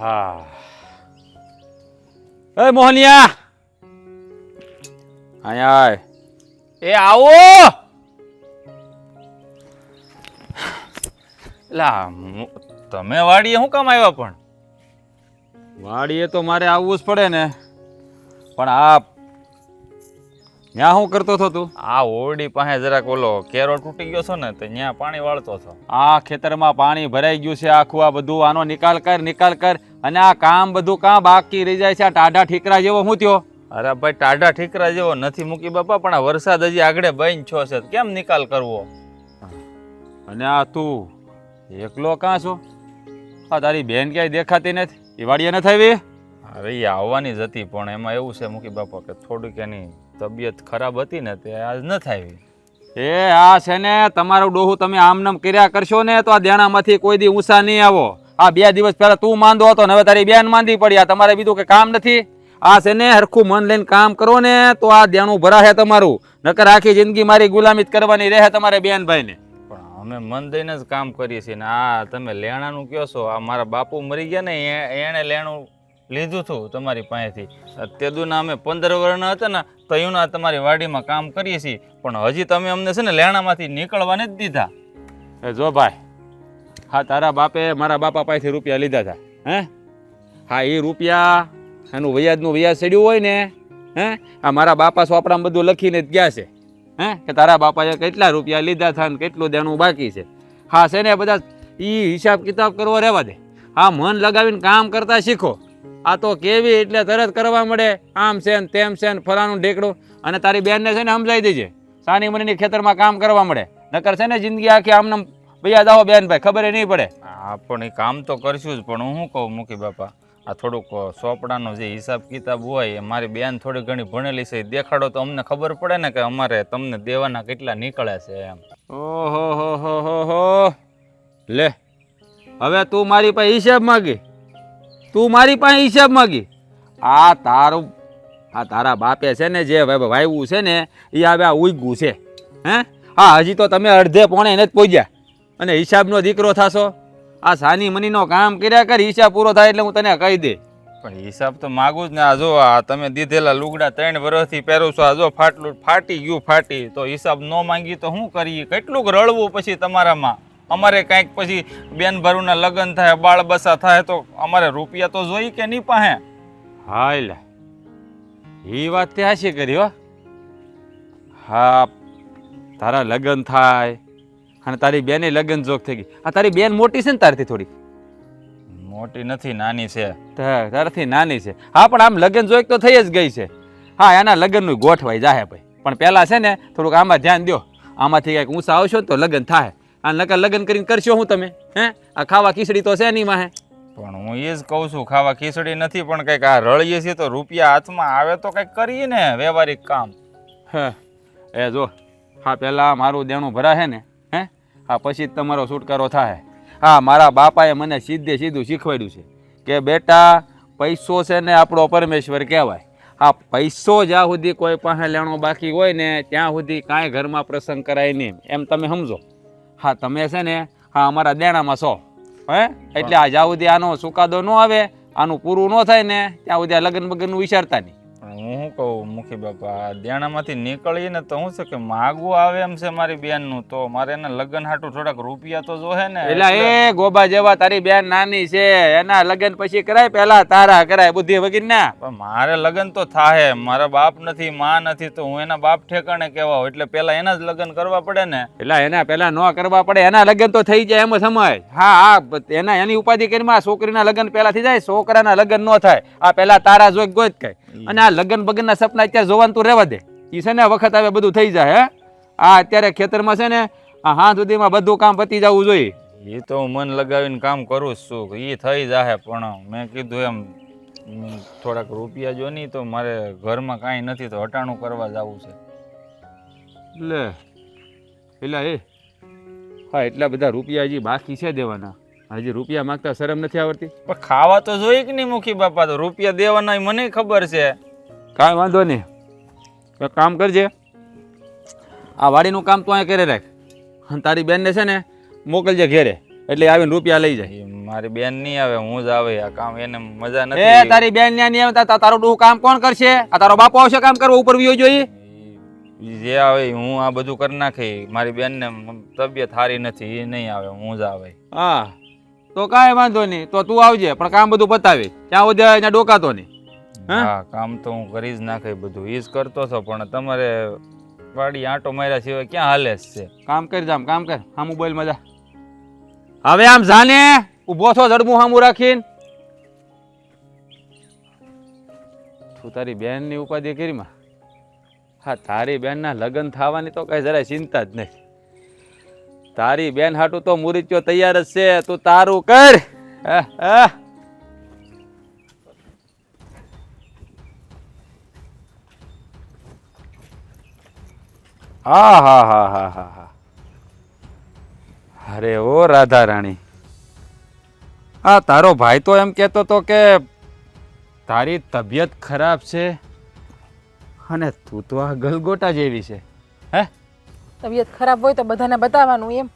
હા એ મોહનિયા અહીંયા આય. એ આવો લા તમે વાડીએ શું કામ આવ્યા? પણ વાડીએ તો મારે આવવું જ પડે ને, પણ આ ત્યાં શું કરતો હતો તું? આ ઓરડી પાસે જરાક ઓલો કેરો તૂટી ગયો છો ને તો ત્યાં પાણી વાળતો હતો. આ ખેતરમાં પાણી ભરાઈ ગયું છે આખું, આ બધું આનો નિકાલ કર અને આ કામ બધું કાં બાકી રહી જાય છે. આ ટાઢા ઠીકરા જેવો શું થયો? અરે ભાઈ ટાઢા ઠીકરા જેવો નથી મૂકી બાપા, પણ આ વરસાદ હજી આગળ બન છો છે, કેમ નિકાલ કરવો? અને આ તું એકલો કાં છો? હા તારી બેન ક્યાંય દેખાતી નથી, એ વાડીએ નથી આવી? અરે એ આવવાની જ હતી, પણ એમાં એવું છે મૂકી બાપા કે થોડીક એની તબિયત ખરાબ હતી ને તે આજ નથી આવી. એ આ છે ને તમારું ડોહું તમે આમનામ કર્યા કરશો ને તો આ દેણામાંથી કોઈ દી ઊંચા નહીં આવો. આ 2 દિવસ પહેલા તું માંદો હતો ને હવે તારી બેન માંદી પડી. આ તમારે બીજું કે કામ નથી? આ છે ને હરખું મન લઈને કામ કરો ને તો આ દેણું ભરાશે તમારું, નકર આખી જિંદગી મારી ગુલામી કરવાની રહે તમારે બેનભાઈને. પણ અમે મન દઈને જ કામ કરીએ છીએ ને આ તમે લેણાનું કહો છો. આ મારા બાપુ મરી ગયા ને એણે લેણું લીધું હતું તમારી પાસેથી. તે દુના અમે 15 વર્ષના હતા ને તો એના તમારી વાડીમાં કામ કરીએ છીએ, પણ હજી તમે અમને છે ને લેણામાંથી નીકળવા નથી દીધા. એ જો ભાઈ, હા તારા બાપે મારા બાપા પાસેથી રૂપિયા લીધા હતા. હે હા, એ રૂપિયા એનું વ્યાજનું વ્યાજ ચડ્યું હોય ને, હે આ મારા બાપા ચોપડામાં બધું લખીને જ ગયા છે, હે કે તારા બાપાએ કેટલા રૂપિયા લીધા હતા ને કેટલું દેણું બાકી છે. હા છે ને બધા એ હિસાબ કિતાબ કરવો રહેવા દે. હા મન લગાવીને કામ કરતા શીખો. આ તો કેવી એટલે તરત કરવા મળે, આમ છે ને તેમ છે ને ફલાણું ઢેકડું. અને તારી બેનને છે ને સમજાવી દેજે, સાની મનીની ખેતરમાં કામ કરવા મળે, નકર છે ને જિંદગી આખી આમને ભૈયા દાવો બેન ભાઈ ખબર નહીં પડે. હા પણ એ કામ તો કરશું જ, પણ હું શું કહું મૂકી બાપા, આ થોડુંક ચોપડાનો જે હિસાબ કિતાબ હોય મારી બેન થોડી ઘણી ભણેલી છે, દેખાડો તો અમને ખબર પડે ને કે અમારે તમને દેવાના કેટલા નીકળે છે એમ. ઓહો હો લે, હવે તું મારી પાસે હિસાબ માગી? આ તારા બાપે છે ને જે વાવ્યું છે ને એ હવે આ ઉગ્યું છે. હે હા હજી તો તમે અડધે પોણે નથી પહોંચ્યા અને હિસાબનો દીકરો થશો. આ સાની મનીનો કામ કર્યા કર, હિસાબ પૂરો થાય એટલે હું તને કહી દે. પણ હિસાબ તો માગું જ ને. આ જો આ તમે દીધેલા લુગડા 3 વર્ષથી પહેરું છો, આ જો ફાટી ગયું તો હિસાબ ન માંગી તો શું કરીએ? કેટલુંક રળવું પછી તમારામાં. અમારે કાંઈક પછી બેન ભરુના લગ્ન થાય, બાળ બસા થાય તો અમારે રૂપિયા તો જોઈ કે નહીં પાસે? હા એટલે એ વાત તે હાશી કરી હો. હા તારા લગ્ન થાય અને તારી બેને લગ્ન જોગ થઈ ગઈ. આ તારી બેન મોટી છે ને તારથી? થોડી મોટી નથી, નાની છે. તારથી નાની છે. હા પણ આમ લગ્ન જોગ તો થઈ જ ગઈ છે. હા એના લગ્નનું ગોઠવાઈ જાહે ભાઈ, પણ પહેલાં છે ને થોડુંક આમાં ધ્યાન દો. આમાંથી કંઈક ઊંચા આવશો તો લગ્ન થાય. આ નકર લગ્ન કરીને કરશો હું તમે? હે આ ખાવા ખીચડી તો છે નહીં માહે. પણ હું એ જ કહું છું, ખાવા ખીચડી નથી, પણ કંઈક આ રળીએ છીએ તો રૂપિયા હાથમાં આવે તો કંઈક કરીએ ને વ્યવહારિક કામ. હે એ જો હા પહેલાં મારું દેણું ભરાશે ને, હે હા પછી જ તમારો છુટકારો થાય. હા મારા બાપાએ મને સીધું શીખવાડ્યું છે કે બેટા પૈસો છે ને આપણો પરમેશ્વર કહેવાય. હા પૈસો જ્યાં સુધી કોઈ પાસે લેણો બાકી હોય ને ત્યાં સુધી કાંઈ ઘરમાં પ્રસંગ કરાય નહીં, એમ તમે સમજો. હા તમે છે ને હા અમારા દેણામાં છો, હે એટલે આ જ્યાં સુધી આનો ચુકાદો ન આવે, આનું પૂરું ન થાય ને ત્યાં સુધી આ લગ્ન બગનનું વિચારતા નહીં. હું શું કહું મુખી બાપા, દેણામાંથી નીકળીએ ને તો શું છે કે માગવું આવે એમ છે મારી બેનનું, તો મારે એને લગ્ન હાટું થોડાક રૂપિયા તો જોહે ને. એટલે એ ગોબા જેવા તારી બેન નાની છે, એના લગ્ન પછી કરાય, પહેલા તારા કરાય બુદ્ધિ વગર ના. પણ મારે લગ્ન તો થાય, મારા બાપ નથી માં નથી તો હું એના બાપ ઠેકાણે કેવા હોય, એટલે પેલા એના જ લગ્ન કરવા પડે ને. એટલે એના પેલા ન કરવા પડે, એના લગ્ન તો થઈ જાય એમ સમય. હા એની ઉપાધિ કરીમાં છોકરીના લગ્ન પેલા થઈ જાય, છોકરાના લગ્ન ન થાય. આ પેલા તારા જોઈ ગોત કઈ. અને આ લગ્ન બગનના સપના અત્યારે જોવાનું તું રહેવા દે. એ છે ને વખત આવે બધું થઈ જાય. હે આ અત્યારે ખેતરમાં છે ને આ હા સુધીમાં બધું કામ પતી જવું જોઈએ. એ તો હું મન લગાવીને કામ કરું છું, એ થઈ જાય, પણ મેં કીધું એમ થોડાક રૂપિયા જો નહીં તો મારે ઘરમાં કાંઈ નથી તો હટાણું કરવા જવું છે. એટલે હા એટલા બધા રૂપિયા હજી બાકી છે દેવાના. હજી રૂપિયા માંગતા શરમ નથી આવડતી? પણ ખાવા તો જોઈએ કે નહીં મુખી બાપા, તો રૂપિયા દેવાના મને ખબર છે. કાંઈ વાંધો નહીં, કામ કરજે. આ વાડીનું કામ તો અહીંયા કરે રાખ અને તારી બેનને છે ને મોકલજે ઘેરે. એટલે આવીને રૂપિયા લઈ જાય. ઈ મારી બેન નહીં આવે, હું જ આવે. આ કામ એને મજા એ નથી. તારી બેન ન્યા નહીં આવતા તારું ડોહું કામ કોણ કરશે? આ તારો બાપો આવશે કામ કરવા ઉપર વિયો જોઈએ? ઈ જે આવે ઈ હું આ બધું કરી નાખી. મારી બેનને તબિયત સારી નથી, એ નહીં આવે, હું જ આવે. હા તો કાંઈ વાંધો નહીં, તો તું આવજે પણ કામ બધું પતાવી. ત્યાં સુધી અહીંયા ડોકાતો નહીં. હા કામ તો હું કરી જ નાખે બધું, ઈ જ કરતો છો. પણ તમારે વાડી આંટો માર્યા સિવાય ક્યાં હાલે છે? કામ કરી જામ, કામ કર. હા મોબાઈલ માં જા. હવે આમ જાને ઊભો છો જડમું હામું રાખીને. તું તારી બેન ની ઉપાધિ કરી માં. હા તારી બેન ના લગ્ન થવાની તો કઈ જરાય ચિંતા જ નહીં. તારી બેન હાટું તો મુરીચ્યો તૈયાર જ છે. તું તારું કર. હા હા હા હા હા હા. અરે ઓ રાધા રાણી, આ તારો ભાઈ તો એમ કહેતો હતો કે તારી તબિયત ખરાબ છે અને તું તો આ ગલગોટા જેવી છે. હે તબિયત ખરાબ હોય તો બધાને બતાવવાનું એમ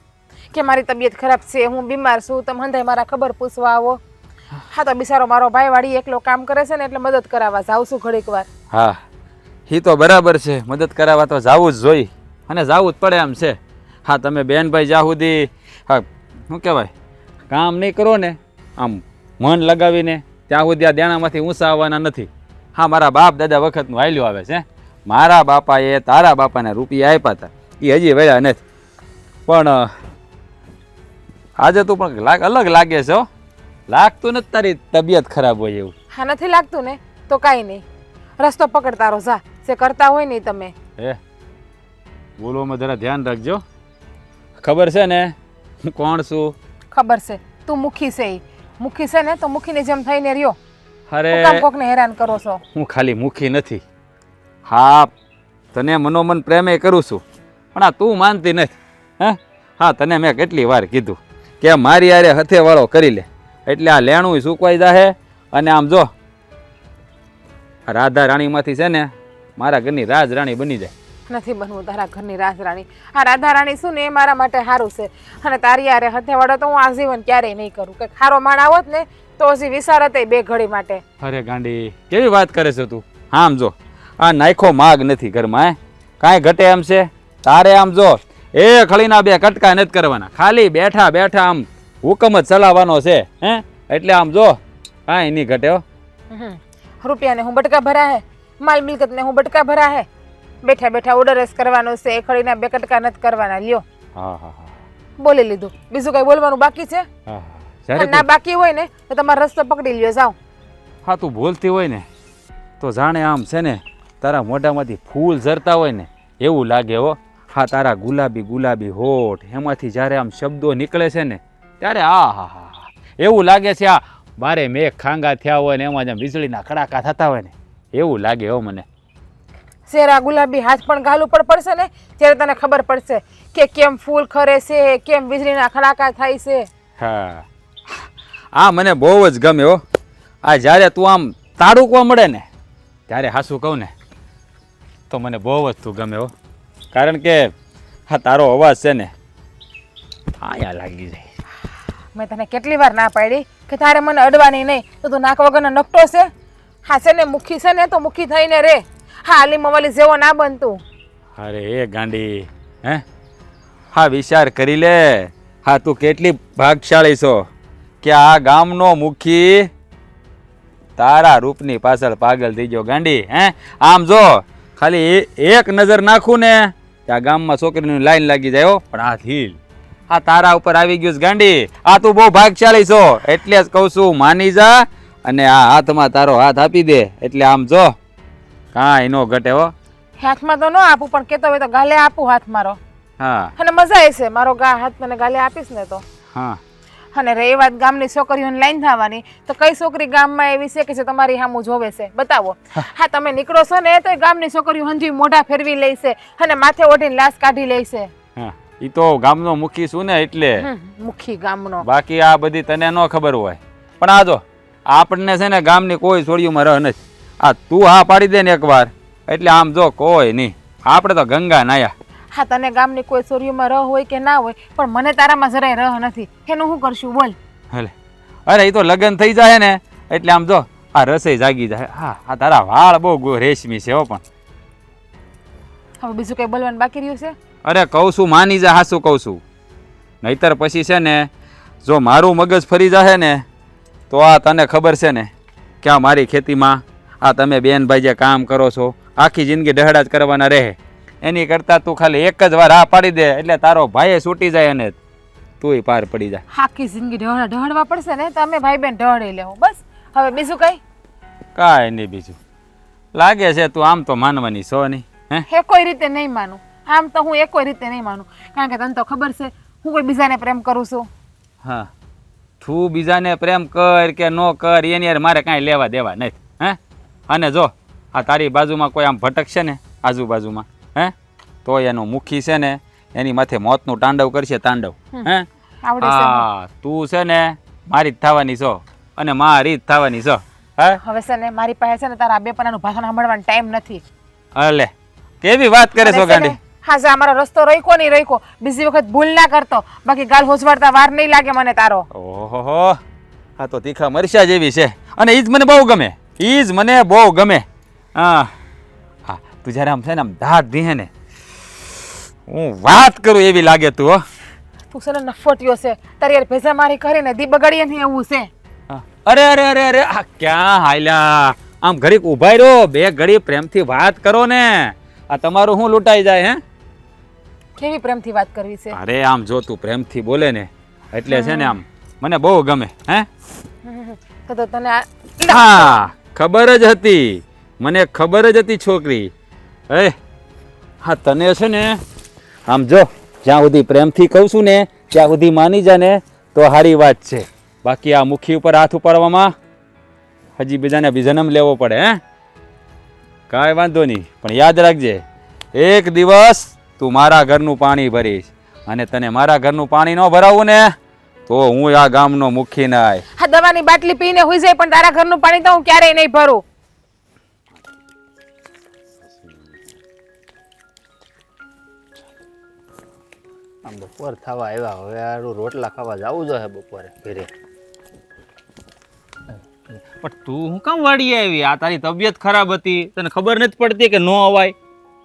કે મારી તબિયત ખરાબ છે, હું બીમાર છું, તમે હંધાય મારા ખબર પૂછવા આવો. હા તો બિચારો મારો ભાઈ વાડી એકલો કામ કરે છે ને એટલે મદદ કરાવવા જાઉં છું ઘડીક વાર. હા એ તો બરાબર છે, મદદ કરાવવા તો જાવું જ જોઈએ અને જાવું જ પડે એમ છે. હા તમે બેનભાઈ જ્યાં સુધી હા શું કહેવાય કામ નહીં કરો ને આમ મન લગાવીને ત્યાં સુધી આ દેણામાંથી ઊંચા આવવાના નથી. હા મારા બાપ દાદા વખતનું હાલ્યું આવે છે. મારા બાપાએ તારા બાપાને રૂપિયા આપ્યા હતા એ હજી વળ્યા નથી. પણ આજે તું પણ અલગ લાગે છે હો. લાગતું નથી તારી તબિયત ખરાબ હોય એવું. હા નથી લાગતું ને તો કાંઈ નહીં, રસ્તો પકડતા રહો. જા જે કરતા હોય નહીં તમે. હે બોલવામાં જરા ધ્યાન રાખજો. ખબર છે ને હું કોણ છું? ખબર છે તું મુખી છે. ઈ મુખી છે ને તો મુખીની જેમ થઈને રહ્યો. અરે હું કામ કોકને હેરાન કરો છો? હું ખાલી મુખી નથી. હા તને મનોમન પ્રેમે કરું છું પણ આ તું માનતી નથી. હે હા તને મેં કેટલી વાર કીધું કે મારી યારે હથેવાળો કરી લે એટલે આ લેણું સુકવાઈ જાહે. અને આમ જો રાધા રાણીમાંથી છે ને મારા ઘરની રાજ રાણી બની જાય. નથી બનવું તારા ઘરની રાજરાણી. આ રાધા રાણી શું ને એ મારા માટે સારું છે અને તારી યારે હથેવાડો તો હું આજીવન ક્યારેય નહીં કરું. કે ખારો માણ આવત ને તો હજી વિચારત બે ઘડી માટે. અરે ગાંડી કેવી વાત કરે છે તું. આમ જો આ નાખો માગ નથી ઘરમાં. કાંઈ ઘટે એમ છે તારે? આમ જો એ ખળીના બે કટકા નથી કરવાના, ખાલી બેઠા બેઠા આમ હુકમ જ ચલાવવાનો છે. હે એટલે આમ જો કાંઈ નહીં ઘટે હો. રૂપિયાને હું બટકા ભરા હે, માલ મિલકતને હું બટકા ભરા હે. બેઠા બેઠા ઓર્ડર જ કરવાનો છે, એ ખડીના બે કટકા નથી કરવાના. લ્યો હા હા હા બોલી લીધું. બીજું કઈ બોલવાનું બાકી છે? હા જ્યારે ના બાકી હોય ને તો તમારો રસ્તો પકડી લ્યો. જાઓ. હા તું બોલતી હોય ને તો જાણે આમ છે ને તારા મોઢામાંથી ફૂલ ઝરતા હોય ને એવું લાગે હો. હા તારા ગુલાબી ગુલાબી હોઠ એમાંથી જ્યારે આમ શબ્દો નીકળે છે ને ત્યારે આ હા હા એવું લાગે છે આ બારે મેઘ ખાંગા થયા હોય ને એમાં જેમ વીજળીના કડાકા થતા હોય ને એવું લાગે હો મને. શેરા ગુલાબી હાથ પણ ગાલ ઉપર પડશે ને ત્યારે તને ખબર પડશે કે કેમ ફૂલ ખરે છે, કેમ વીજળીના ખડાકા થાય છે. હા આ મને બહુ જ ગમે હો. આ જ્યારે તું આમ તાડુકવા મળે ને ત્યારે હાસું કહું ને તો મને બહુ જ તું ગમે હો. કારણ કે હા તારો અવાજ છે ને આયા લાગી જાય. મેં તને કેટલી વાર ના પાડી કે તારે મને અડવાની નહીં, તો તું નાક વગરનો નકટો છે. હા છે ને મુખી છે ને તો મુખી થઈને રે. હા આલી મવાલી જેવો ના બનતું. અરે એ ગાંડી હે હા વિચાર કરી લે. હા તું કેટલી ભાગશાળી છો કે આ ગામનો મુખી તારા રૂપની પાછળ પાગલ થઈ ગયો ગાંડી. હે આમ જો ખાલી એક નજર નાખું ને ત્યાં ગામમાં છોકરીની લાઈન લાગી જાય હો. પણ આ હીલ આ તારા ઉપર આવી ગયું છે ગાંડી. આ તું બહુ ભાગશાળી છો એટલે જ કહું છું માની જા અને આ હાથમાં તારો હાથ આપી દે એટલે આમ જો કાંઈ નો ઘટે હો. હાથમાં તો ન આપું પણ કેતો હોય તો ગાલે આપું હાથ મારો. હા અને મજા આવશે મારો હાથ મને ગાલે આપીશ ને તો. હા અને રહી વાત ગામની છોકરીઓની લાઈન થવાની તો કઈ છોકરી ગામમાં એવી છે કે જે તમારી સામું જોવે છે? બતાવો. હા તમે નીકળો છો ને તો ગામની છોકરીઓ હંજી મોઢા ફેરવી લે છે અને માથે ઓઢીને લાશ કાઢી લે છે. હા ઈ તો ગામનો મુખી છું ને એટલે. મુખી ગામનો. બાકી આ બધી તને ન ખબર હોય. પણ આ જો આપણને છે ને ગામની કોઈ છોડીઓમાં રહ નથી. આ તું હા પાડી દે ને એકવાર એટલે આમ જો કોઈ નહીં. આપણે તો ગંગા નાયા. હા તને ગામની કોઈ સોરીઓમાં રહ હોય કે ના હોય, પણ મને તારામાં જરાય રહ નથી. એનું શું કરશું બોલ? હલે અરે એ તો લગ્ન થઈ જાય ને એટલે આમ જો આ રસોઈ જાગી જાય. હા આ તારા વાળ બહુ રેશમી છે હો. પણ હવે બીજું કંઈ બોલવાનું બાકી રહ્યું છે? અરે કહું છું માની જા, હાસું કહું છું. નહીતર પછી છે ને જો મારું મગજ ફરી જાય ને તો આ તને ખબર છે ને કે આ મારી ખેતીમાં આ તમે બેનભાઈ જે કામ કરો છો આખી જિંદગી ડહડા જ કરવાના રહે. એની કરતાં તું ખાલી એક જ વાર આ પાડી દે એટલે તારો ભાઈ છૂટી જાય અને તુંય પાર પડી જાય. આખી જિંદગી ઢળવા પડશે ને તો અમે ભાઈ બેન ઢળી લેવું બસ. હવે બીજું કંઈ? કાંઈ નહીં બીજું. લાગે છે તું આમ તો માનવાની છો નહીં. હે કોઈ રીતે નહીં માનું. આમ તો હું એક કોઈ રીતે નહીં માનું, કારણ કે તને તો ખબર છે હું કોઈ બીજાને પ્રેમ કરું છું. હા તું બીજાને પ્રેમ કર કે ન કર એની યાર મારે કાંઈ લેવા દેવા નથી. હે અને જો આ તારી બાજુમાં કોઈ આમ ભટકશે ને આજુબાજુમાં તો એનું મુખી છે ને એની માથે મોતનું તાંડવ કરશે તાંડવ. આવડે છે હા તું છે ને મારી જ થવાની છો અને મારી જ થવાની છો. હવે છે ને મારી પાસે છે ને તારા બે પનાનું ભાષણ સાંભળવાનો ટાઈમ નથી. અલે કેવી વાત કરે છો ગાંડી. હા જા મારો રસ્તો રોક્યો નહીં રોક્યો, બીજી વખત ભૂલ ના કરતો, બાકી ગાલ હોજવાડતા વાર નહીં લાગે મને તારો. ઓહો આ તો તીખા મરચા જેવી છે અને ઈ જ મને બહુ ગમે, ઈ જ મને બહુ ગમે. હા હા તું જ્યારે આમ છે ને આમ દાઢ દીહે ને હું વાત કરું એવી લાગે તું. હો તું છે ને નફોટિયો છે, તારી યાર ભેજા મારી કરીને દી બગાડીએ ને એવું છે. અરે અરે અરે અરે આ ક્યાં હાલ્યા? આમ ઘડીક ઉભાઈ રહો, બે ઘડી પ્રેમથી વાત કરો ને. આ તમારું શું લૂંટાઈ જાય? કેવી પ્રેમથી વાત કરવી છે? અરે આમ જો તું પ્રેમથી બોલે ને એટલે છે ને આમ મને બહુ ગમે. તો તને હા ખબર જ હતી, મને ખબર જ હતી છોકરી. હા તને છે ને આમ જો જ્યાં સુધી પ્રેમથી કહું છું ને ત્યાં સુધી માની જા ને તો સારી વાત છે. બાકી આ મુખી ઉપર હાથ ઉપાડવામાં હજી બીજાને જન્મ લેવો પડે. કાંઈ વાંધો નહીં, પણ યાદ રાખજે એક દિવસ તું મારા ઘરનું પાણી ભરીશ અને તને મારા ઘરનું પાણી ન ભરાવું ને તો હું આ ગામનો મુખી નાય. હા દવાની બાટલી પીને હોઈ જાય પણ તારા ઘરનું પાણી તો હું ક્યારેય નહીં ભરું. આમ બપોર થવા આવ્યા, હવે આ રોટલા ખાવા જવું જોઈએ બપોરે ઘરે. પણ તું હું કામ વાડી આવી? આ તારી તબિયત ખરાબ હતી, તને ખબર નથી પડતી કે નો અવાય?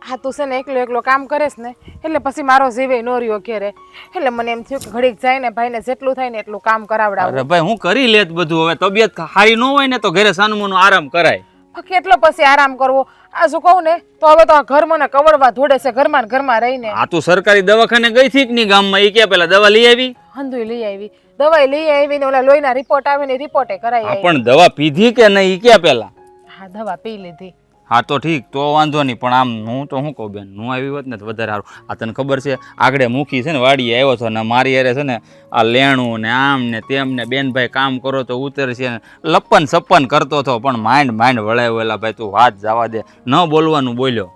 હા તું છે ને એકલો કામ કરેશ ને એટલે પછી મારો જીવે નો રહ્યો ઘેરે, એટલે મને એમ થયું કે ઘડીક જાય ને ભાઈને જેટલું થાય ને એટલું કામ કરાવડાવું. અરે ભાઈ હું કરી લેત બધું. હવે તબિયત સારી ન હોય ને તો ઘરે સાનુમાનો આરામ કરાય. કેટલો પછી આરામ કરવો? આ શું કહું ને તો હવે તો આ ઘર મને કવડવા ધોડે છે ઘરમાં ને ઘરમાં રહીને. આ તું સરકારી દવાખાને ગઈ હતી કે નહીં ગામમાં? એ ક્યાં પેલા દવા લઈ આવી? હંધુય લઈ આવી, દવાઈ લઈ આવી ને ઓલા લોહીના રિપોર્ટ આવે ને રિપોર્ટે કરાઈ આવી. પણ દવા પીધી કે નહીં? ક્યાં પેલા? હા દવા પી લીધી. હા તો ઠીક, તો વાંધો નહીં. પણ આમ હું તો શું કહું બેન, હું આવી હોત ને તો વધારે સારું. આ તને ખબર છે આગળ મૂકી છે ને વાડીએ આવ્યો છો ને મારી યારે છે ને આ લેણું ને આમ ને તેમ ને બેનભાઈ કામ કરો તો ઉતરશે ને લપન સપન કરતો હતો, પણ માઇન્ડ વળાવેલા. ભાઈ તું વાત જવા દે, ન બોલવાનું બોલ્યો.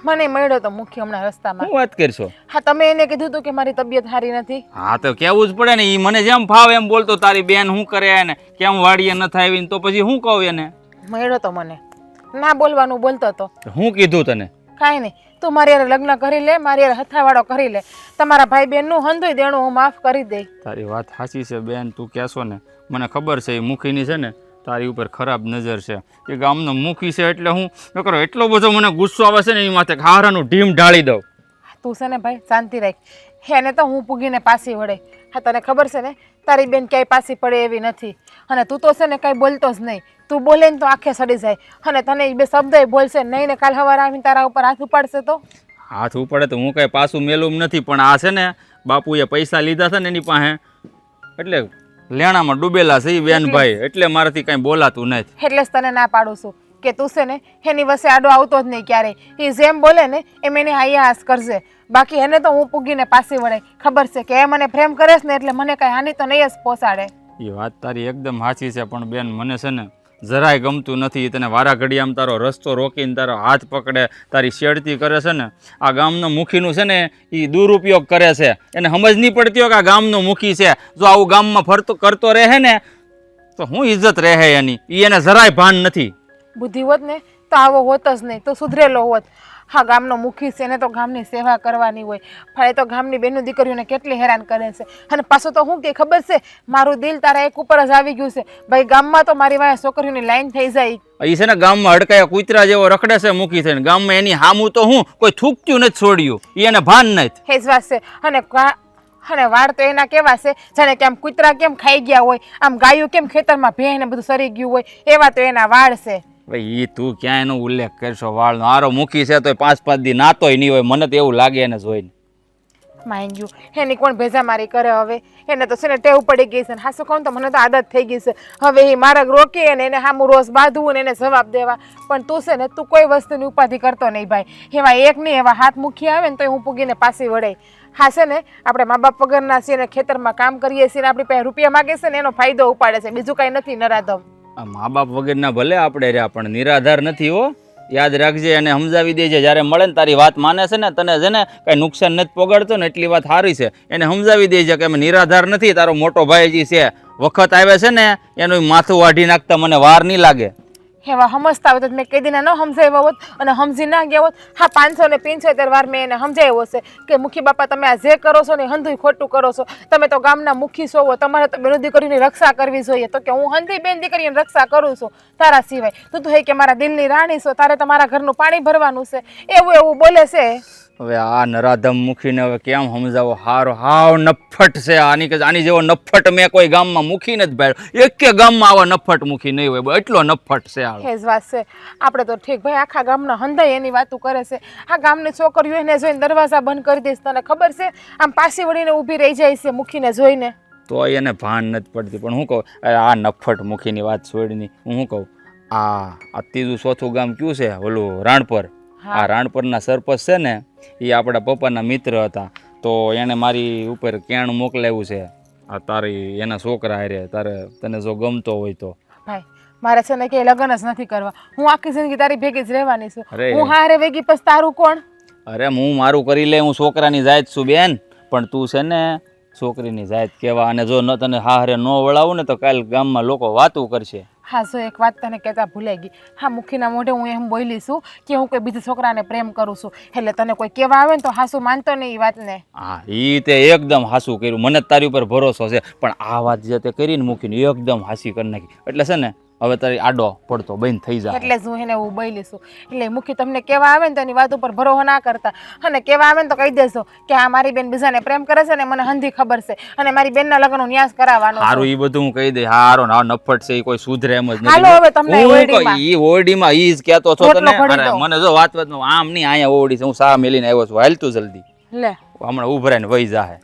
મને મળ્યો તો મુખ્ય હમણાં રસ્તામાં. શું વાત કરશો? હા તમે એને કીધું હતું કે મારી તબિયત સારી નથી. હા તો કેવું જ પડે ને, એ મને જેમ ફાવે એમ બોલતો. તારી બેન શું કરે ને કેમ વાડીએ નથી આવી તો પછી શું કહું એને? મળ્યો તો મને ના બોલવાનું બોલતો હતો. હું કીધું તને? કાંઈ નહીં, તું મારી યાર લગ્ન કરી લે, મારી યાર હથાવાળો કરી લે, તમારા ભાઈ બેન નું હંધુય દેણું હું માફ કરી દઈ. તારી વાત સાચી છે બેન, તું કહેશો ને મને ખબર છે. એ મુખીની છે ને તારી ઉપર ખરાબ નજર છે. એ ગામનો મુખી છે એટલે હું કરો એટલો બધો મને ગુસ્સો આવે છે ને એ માથે હારાનું ઢીમ ઢાળી દઉં. તું છે ને ભાઈ શાંતિ રાખ, એને તો હું પૂગીને પાછી વળે. હા તને ખબર છે ને તારી બેન ક્યાંય પાછી પડે એવી નથી, અને તું તો છે ને કાંઈ બોલતો જ નહીં. તું બોલે ને તો આંખે સડી જાય, અને તને એ બે શબ્દ બોલશે નહીં ને કાલ સવારે આવીને તારા ઉપર હાથ ઉપાડશે તો? હાથ ઉપાડે તો હું કાંઈ પાછું મેલું નથી, પણ આ છે ને બાપુએ પૈસા લીધા છે ને એની પાસે એટલે લેણામાં ડૂબેલા છે એ બેનભાઈ, એટલે મારાથી કાંઈ બોલાતું નથી. એટલે જ તને ના પાડું છું કે તું છે ને એની વસે આડો આવતો જ નહીં ક્યારેય. એ જેમ બોલે ને એમ એને હાસ કરશે, બાકી એને તો હું પૂગીને પાછી વળે. ખબર છે કે એ મને પ્રેમ કરે છે ને એટલે મને કાંઈ હાનિ તો નહીં જ પહોંચાડે. એ વાત તારી એકદમ સાચી છે, પણ બેન મને છે ને જરાય ગમતું નથી. તને વારા ઘડી આમ તારો રસ્તો રોકીને તારો હાથ પકડે, તારી શેડતી કરે છે ને. આ ગામનો મુખીનું છે ને એ દુરુપયોગ કરે છે, એને સમજ નહીં પડતી હોય કે આ ગામનો મુખી છે. જો આવું ગામમાં ફરતો કરતો રહે ને તો હું ઇજ્જત રહે એની, એને જરાય ભાન નથી. બુદ્ધિ હોત ને તો આવો હોત જ નહીં, તો સુધરેલો હોત. હા ગામનો મુખી છે એને તો ગામની સેવા કરવાની હોય પણ એ તો ગામની બેનો દીકરીઓને કેટલી હેરાન કરે છે અને પાછું તો હું કે ખબર છે મારું દિલ તારા એક ઉપર જ આવી ગયું છે ભાઈ ગામમાં તો મારી વાંહે છોકરીઓની લાઈન થઈ જાય એ છે ને ગામમાં હડકાયા કૂતરા જેવો રખડે છે મૂકી થઈને ગામમાં એની હામું તો હું કોઈ થૂકતું નથી છોડ્યું ઈ એને ભાન નથી. એ જ વાત છે અને વાળ તો એના કેવા છે જાણે કે આમ કૂતરા કેમ ખાઈ ગયા હોય આમ ગાયું કેમ ખેતરમાં ભેં ને બધું સરી ગયું હોય એવા તો એના વાળ છે. ભાઈ એ તું ક્યાં એનો ઉલ્લેખ કરશો વાળનો હારો મૂકી છે તો 5-5 દી નાતોય નહીં હોય મને તો એવું લાગે એને જોઈને. માઇન્ડ યુ એની કોણ ભેજામારી કરે હવે એને તો છે ને ટેવ પડી ગઈ છે ને હાસું કહું તો મને તો આદત થઈ ગઈ છે હવે એ માર્ગ રોકી અને એને સામું રોજ બાંધવું ને એને જવાબ દેવા પણ તું છે ને તું કોઈ વસ્તુની ઉપાધિ કરતો નહીં ભાઈ એવા એક નહીં એવા હાથ મૂકી આવે ને તો હું પૂગીને પાછી વળાય. હા છે ને આપણે મા બાપ વગરના છીએ ને ખેતરમાં કામ કરીએ છીએ ને આપણી પાસે રૂપિયા માગે છે ને એનો ફાયદો ઉપાડે છે બીજું કાંઈ નથી નરાધમ. આ મા બાપ વગરના ભલે આપણે રહ્યા પણ નિરાધાર નથી હો યાદ રાખજે અને સમજાવી દેજે જ્યારે મળે ને તારી વાત માને છે ને તને છે ને કાંઈ નુકસાન નથી પોગાડતો ને એટલી વાત સારી છે એને સમજાવી દેજે કે અમે નિરાધાર નથી તારો મોટો ભાઈ જે છે વખત આવે છે ને એનું માથું વાઢી નાખતા મને વાર નહીં લાગે. એવા સમજતા હોય તો મેં કઈ દિના ન સમજાવ્યા હોત અને સમજી ના ગયા હોત. હા 575 વાર મેં એને સમજાવ્યો છે કે મુખી બાપા તમે આ જે કરો છો ને હંધુય ખોટું કરો છો તમે તો ગામના મુખી છો તમારે તો બેનો દીકરીની રક્ષા કરવી જોઈએ તો કે હું હંધી બેન દીકરીની રક્ષા કરું છું તારા સિવાય તું તો હે કે મારા દિલની રાણી છો તારે તમારા ઘરનું પાણી ભરવાનું છે એવું એવું બોલે છે. હવે આ નરાધમ મૂકીને હવે કેમ સમજાવો હારો હાવ નફ્ફટ છે આની જેવો નફ્ફટ મેં કોઈ ગામમાં મૂકી નથી ભાઈ એકે ગામમાં આવા નફ્ફટ મૂકી નહીં હોય ભાઈ એટલો નફ્ફટ છે આ. એ જ વાત છે આપણે તો ઠીક ભાઈ આખા ગામના હંધાઈ એની વાતો કરે છે આ ગામની છોકરીઓ એને જોઈને દરવાજા બંધ કરી દઈશ તને ખબર છે આમ પાછી વળીને ઊભી રહી જાય છે મૂકીને જોઈને તો એને ભાન નથી પડતી પણ હું કહું આ નફ્ફટ મૂકીની વાત છોડીની હું શું કહું આ ત્રીજું ચોથું ગામ કયું છે ઓલું રાણપર આ રાણપરના સરપંચ છે ને એ આપણા પપ્પાના મિત્ર હતા તો એણે મારી ઉપર કેણ મોકલાવ્યું છે આ તારી એના છોકરા હારે તારે તને જો ગમતો હોય તો. ભાઈ મારે છે ને કે લગ્ન જ નથી કરવા હું આખી જિંદગી તારી ભેગી જ રહેવાની છું અરે. હું હારે ભેગી પછી તારું કોણ. અરે હું મારું કરી લે હું છોકરાની જાત છું બેન પણ તું છે ને છોકરીની જાત કહેવા અને જો ન તને હારે ન વળાવું ને તો કાલ ગામમાં લોકો વાતું કરશે. હા જો એક વાત તને કહેતા ભૂલાઈ ગઈ હા મુખીના મોઢે હું એમ બોલી છું કે હું કોઈ બીજા છોકરાને પ્રેમ કરું છું એટલે તને કોઈ કહેવા આવે ને તો હાસુ માનતો નહીં એ વાતને. હા એ તે એકદમ હાસું કર્યું મને જ તારી ઉપર ભરોસો છે પણ આ વાત જે તે કરીને મૂકીને એકદમ હાસી કરી નાખી એટલે છે ને હવે તારી આડો પડતો બંધ થઈ જાય એટલે જ હું એને હું બોલી છું એટલે મુખી તમને કહેવા આવે ને તો એની વાત ઉપર ભરોસો ના કરતા અને કહેવા આવે ને તો કહી દેશો કે આ મારી બેન બીજાને પ્રેમ કરે છે ને મને હંધી ખબર છે અને મારી બેનના લગ્નનો ન્યાસ કરાવવાનો છે. સારું એ બધું હું કહી દે હારો ના નફ્ફટ છે એ કોઈ સુધરે એમ જ હાલો હવે તમને ઓરડીમાં. ઈ ઓરડીમાં ઈ જ કહેતો છો રોટલો તને ભરી અરે દો. મને જો વાત આમ નહીં અહીંયા ઓરડી છે હું સા મેલીને આવ્યો છું હાલ તું જલ્દી લે હમણાં ઉભરાઈને વહી જાહે.